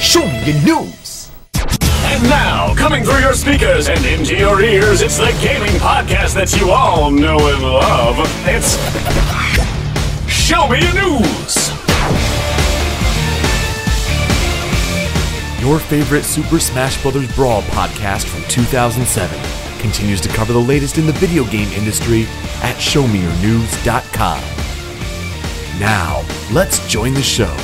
Show me your news! And now, coming through your speakers and into your ears, it's the gaming podcast that you all know and love. It's Show Me Your News! Your favorite Super Smash Bros. Brawl podcast from 2007 continues to cover the latest in the video game industry at ShowMeYourNews.com. Now, let's join the show.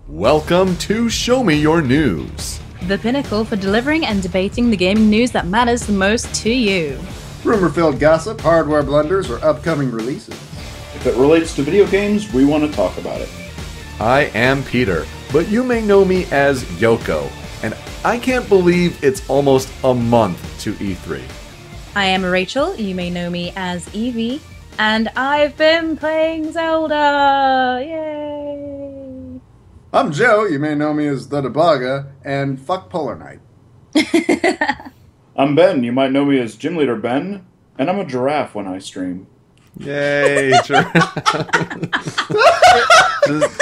Welcome to Show Me Your News, the pinnacle for delivering and debating the gaming news that matters the most to you. Rumor-filled gossip, hardware blunders, or upcoming releases. If it relates to video games, we want to talk about it. I am Peter, but you may know me as Yoko, and I can't believe it's almost a month to E3. I am Rachel, you may know me as Evie, and I've been playing Zelda! Yay! I'm Joe, you may know me as the Debaga, and fuck Polar Knight. I'm Ben, you might know me as Gym Leader Ben, and I'm a giraffe when I stream. Yay,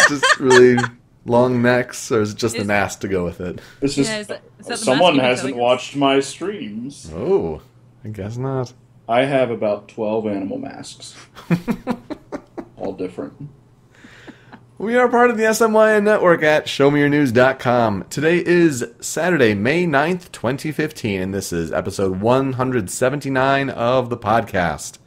just really long necks, or is it just the mask to go with it? It's just is that the someone mask hasn't watched my streams. Oh, I guess not. I have about 12 animal masks. All different. We are part of the SMYN network at ShowMeYourNews.com. Today is Saturday, May 9th, 2015, and this is episode 179 of the podcast.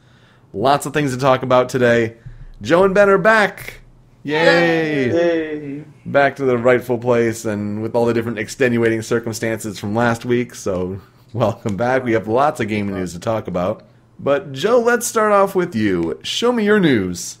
Lots of things to talk about today. Joe and Ben are back! Yay! Yay! Back to the rightful place, and with all the different extenuating circumstances from last week, so welcome back. We have lots of gaming news to talk about. But Joe, let's start off with you. Show me your news.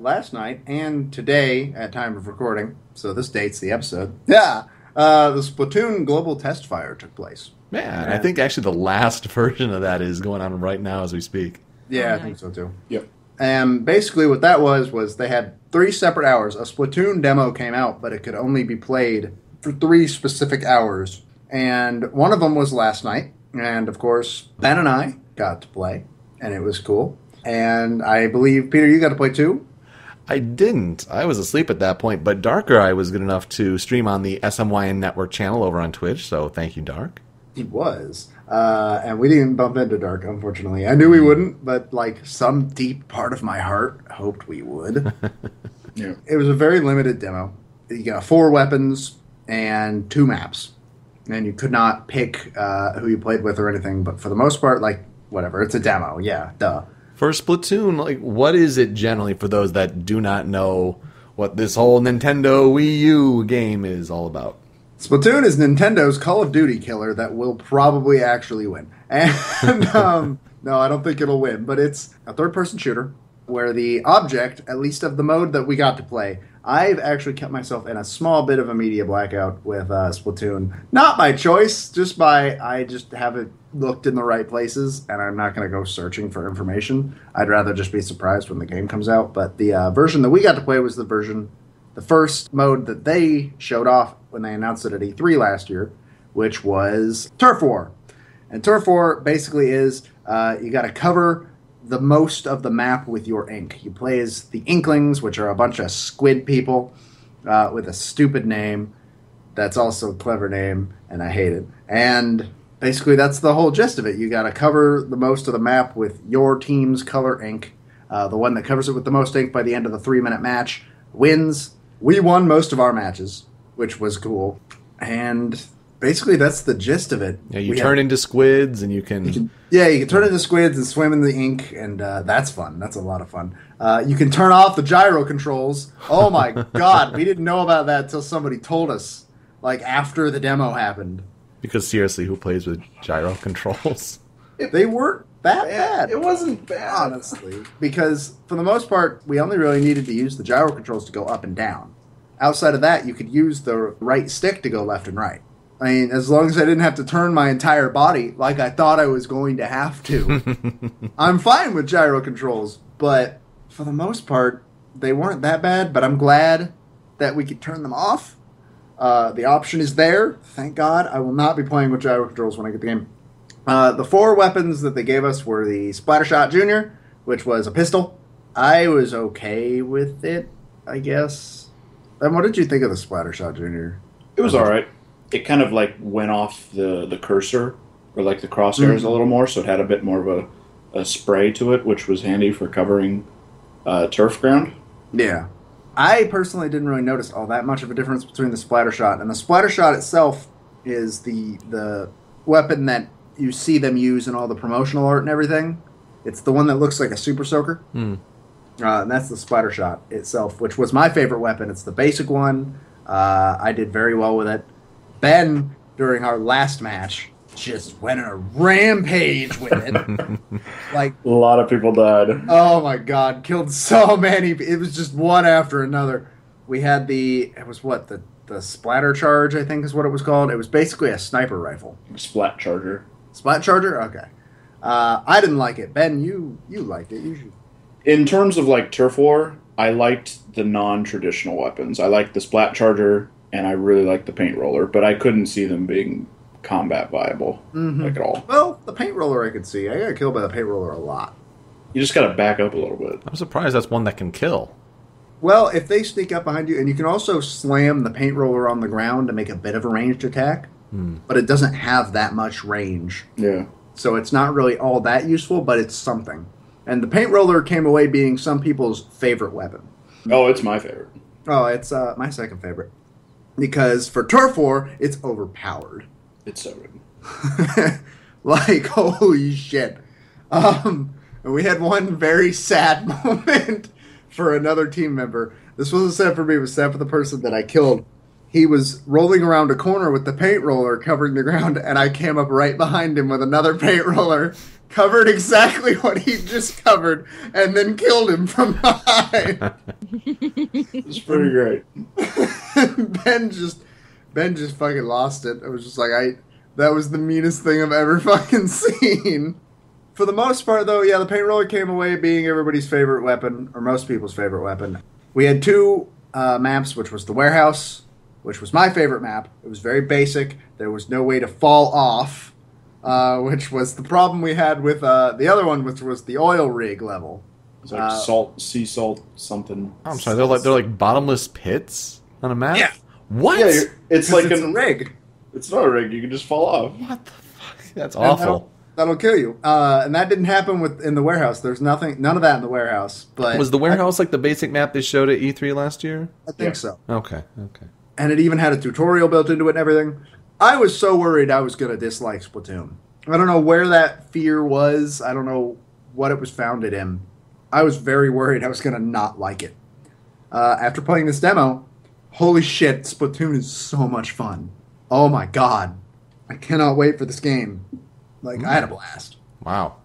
Last night, and today, at time of recording, so this dates the episode, the Splatoon Global Testfire took place. Man, I think actually the last version of that is going on right now as we speak. Yeah, I think so too. Yep. And basically what that was they had 3 separate hours. A Splatoon demo came out, but it could only be played for 3 specific hours. And one of them was last night, and of course, Ben and I got to play, and it was cool. And I believe, Peter, you got to play too? I didn't. I was asleep at that point, but Darker I was good enough to stream on the SMYN network channel over on Twitch, so thank you, Dark. He was. And we didn't bump into Dark, unfortunately. I knew we wouldn't, but like some deep part of my heart hoped we would. Yeah. It was a very limited demo. You got 4 weapons and 2 maps. And you could not pick who you played with or anything, but for the most part, like, whatever. It's a demo. Yeah, duh. For Splatoon, like, what is it generally for those that do not know what this whole Nintendo Wii U game is all about? Splatoon is Nintendo's Call of Duty killer that will probably actually win. And no, I don't think it'll win, but it's a third-person shooter where the object, at least of the mode that we got to play, I've actually kept myself in a small bit of a media blackout with Splatoon. Not by choice, just by I just haven't looked in the right places, and I'm not going to go searching for information. I'd rather just be surprised when the game comes out. But the version that we got to play was the first mode that they showed off when they announced it at E3 last year, which was Turf War. And Turf War basically is you got to cover the most of the map with your ink. You play as the Inklings, which are a bunch of squid people with a stupid name. That's also a clever name, and I hate it. And basically that's the whole gist of it. You got to cover the most of the map with your team's color ink. The one that covers it with the most ink by the end of the 3-minute match wins. We won most of our matches, which was cool. And basically that's the gist of it. Yeah, you turn into squids, and you can you can turn into squids and swim in the ink, and that's fun. That's a lot of fun. You can turn off the gyro controls. Oh my god, we didn't know about that until somebody told us, like after the demo happened. Because seriously, who plays with gyro controls? They weren't that bad. It wasn't bad. Honestly. Because for the most part, we only really needed to use the gyro controls to go up and down. Outside of that, you could use the right stick to go left and right. I mean, as long as I didn't have to turn my entire body like I thought I was going to have to. I'm fine with gyro controls, but for the most part, they weren't that bad, but I'm glad that we could turn them off. The option is there. Thank God. I will not be playing with gyro controls when I get the game. The 4 weapons that they gave us were the Splattershot Jr., which was a pistol. I was okay with it, I guess. And what did you think of the splatter shot, Junior? It was alright. It kind of like went off the cursor, or like the crosshairs a little more, so it had a bit more of a spray to it, which was handy for covering turf ground. Yeah. I personally didn't really notice all that much of a difference between the splatter shot. And the splatter shot itself is the weapon that you see them use in all the promotional art and everything. It's the one that looks like a super soaker. And that's the splatter shot itself, which was my favorite weapon. It's the basic one. I did very well with it. Ben, during our last match, just went on a rampage with it. Like, A lot of people died. oh my god, killed so many. It was just one after another. We had the splatter charge, I think is what it was called. It was basically a sniper rifle. Splat charger. Splat charger? Okay. I didn't like it. Ben, you liked it. You should. In terms of like turf war, I liked the non-traditional weapons. I liked the splat charger, and I really liked the paint roller, but I couldn't see them being combat viable, like at all. Well, the paint roller I could see. I got killed by the paint roller a lot. You just gotta back up a little bit. I'm surprised that's one that can kill. Well, if they sneak up behind you, and you can also slam the paint roller on the ground to make a bit of a ranged attack, but it doesn't have that much range. Yeah. So it's not really all that useful, but it's something. And the paint roller came away being some people's favorite weapon. Oh, it's my favorite. Oh, it's my second favorite. Because for turf war, it's overpowered. It's so good. Like, holy shit. And we had one very sad moment for another team member. This wasn't sad for me, it was sad for the person that I killed. He was rolling around a corner with the paint roller covering the ground, and I came up right behind him with another paint roller, covered exactly what he just covered, and then killed him from behind. It's pretty great. Ben just fucking lost it. It was just like, that was the meanest thing I've ever fucking seen. For the most part, though, yeah, the paint roller came away being everybody's favorite weapon, or most people's favorite weapon. We had two maps, which was the warehouse, which was my favorite map. It was very basic. There was no way to fall off, which was the problem we had with the other one, which was the oil rig level. It's like sea salt, something. Oh, I'm sorry, they're like bottomless pits on a map? Yeah. What? Yeah, it's like a rig. It's not a rig. You can just fall off. What the fuck? That's awful. That'll kill you. And that didn't happen in the warehouse. There's none of that in the warehouse. But Was the warehouse like the basic map they showed at E3 last year? I think so. Okay. And it even had a tutorial built into it and everything. I was so worried I was going to dislike Splatoon. I don't know where that fear was. I don't know what it was founded in. I was very worried I was going to not like it. After playing this demo, holy shit, Splatoon is so much fun. Oh my god. I cannot wait for this game. Like, I had a blast. Wow.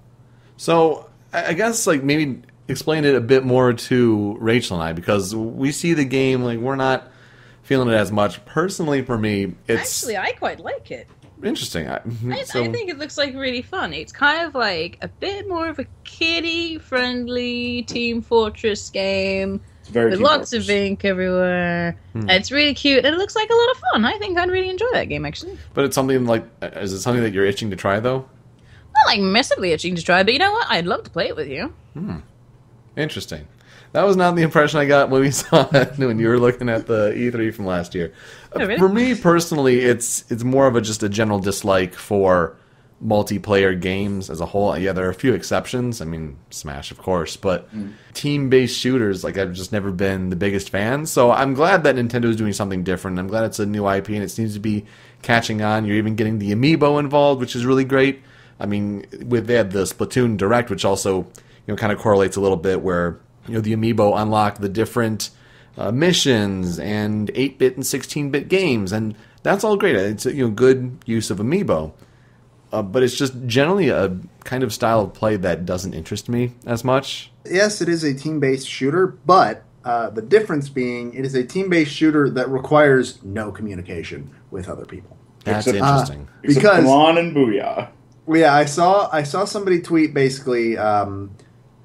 So, I guess, like, maybe explain it a bit more to Rachel and I, because we see the game, like, we're not feeling it as much. Personally, for me, it's... Actually, I quite like it. Interesting. I think it looks like really fun. It's kind of like a bit more of a kiddie-friendly Team Fortress game. It's very with Team lots Fortress. of ink everywhere. It's really cute, and it looks like a lot of fun. I think I'd really enjoy that game, actually. But it's something like... Is it something that you're itching to try, though? Not like massively itching to try, but you know what? I'd love to play it with you. Interesting. That was not the impression I got when we saw it when you were looking at the E3 from last year. Oh, really? For me, personally, it's more of just a general dislike for multiplayer games as a whole. Yeah, there are a few exceptions. I mean, Smash, of course, but team-based shooters, like, I've just never been the biggest fan. So I'm glad that Nintendo is doing something different. I'm glad it's a new IP and it seems to be catching on. You're even getting the amiibo involved, which is really great. I mean, they had the Splatoon Direct, which also, kind of correlates a little bit where, the amiibo unlock the different missions and 8-bit and 16-bit games, and that's all great. It's good use of amiibo. But it's just generally a kind of style of play that doesn't interest me as much. Yes, it is a team-based shooter, but the difference being it is a team-based shooter that requires no communication with other people. That's interesting. Except Because come on and booyah. yeah, I saw somebody tweet basically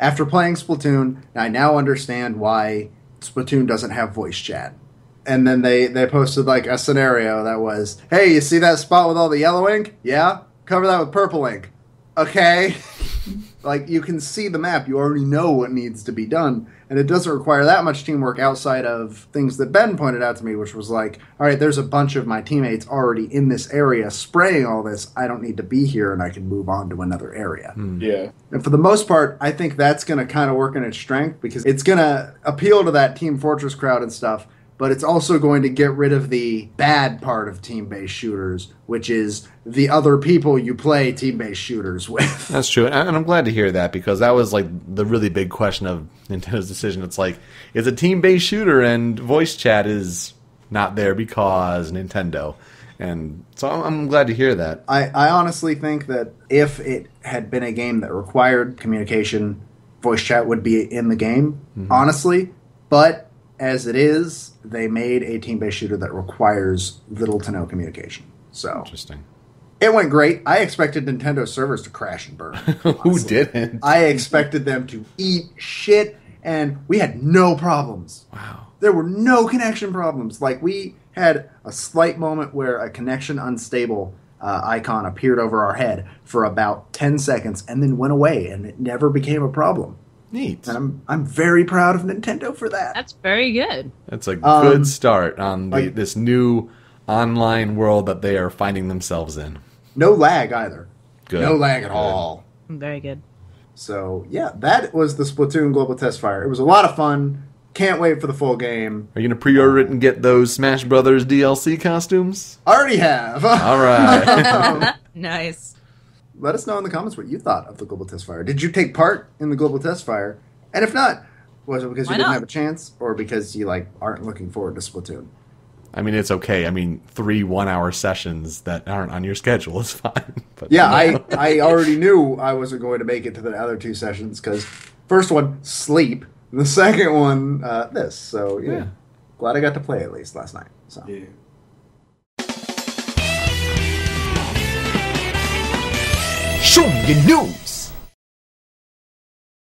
after playing Splatoon, I now understand why Splatoon doesn't have voice chat. And then they posted like a scenario that was, hey, you see that spot with all the yellow ink? Yeah? Cover that with purple ink. Okay. Like, you can see the map. You already know what needs to be done. And it doesn't require that much teamwork outside of things that Ben pointed out to me, which was like, all right, there's a bunch of my teammates already in this area spraying all this. I don't need to be here, and I can move on to another area. Yeah. And for the most part, I think that's going to kind of work in its strength because it's going to appeal to that Team Fortress crowd and stuff, but it's also going to get rid of the bad part of team-based shooters, which is the other people you play team-based shooters with. That's true, and I'm glad to hear that because that was like the really big question of Nintendo's decision. It's like, it's a team-based shooter and voice chat is not there because Nintendo. And so I'm glad to hear that. I honestly think that if it had been a game that required communication, voice chat would be in the game, honestly. But as it is, they made a team-based shooter that requires little to no communication. So Interesting. it went great. I expected Nintendo servers to crash and burn. Who honestly. didn't? I expected them to eat shit, and we had no problems. Wow. There were no connection problems. Like, we had a slight moment where a connection unstable icon appeared over our head for about 10 seconds and then went away, and it never became a problem. Neat. And I'm very proud of Nintendo for that. That's very good. That's a good start on like- this new online world that they are finding themselves in. No lag either. Good. No lag at Good. all. Very good. So, yeah, that was the Splatoon Global Testfire. It was a lot of fun. Can't wait for the full game. Are you going to pre-order it and get those Smash Brothers DLC costumes? Already have. All right. Nice. Let us know in the comments what you thought of the Global Testfire. Did you take part in the Global Testfire? And if not, was it because Why you didn't not? have a chance, or because you aren't looking forward to Splatoon? I mean, it's okay. I mean, 3 one-hour sessions that aren't on your schedule is fine. But, Yeah, I already knew I wasn't going to make it to the other 2 sessions because first one, sleep. And the second one, this. So, yeah. Glad I got to play at least last night. So. Yeah. Show me your news.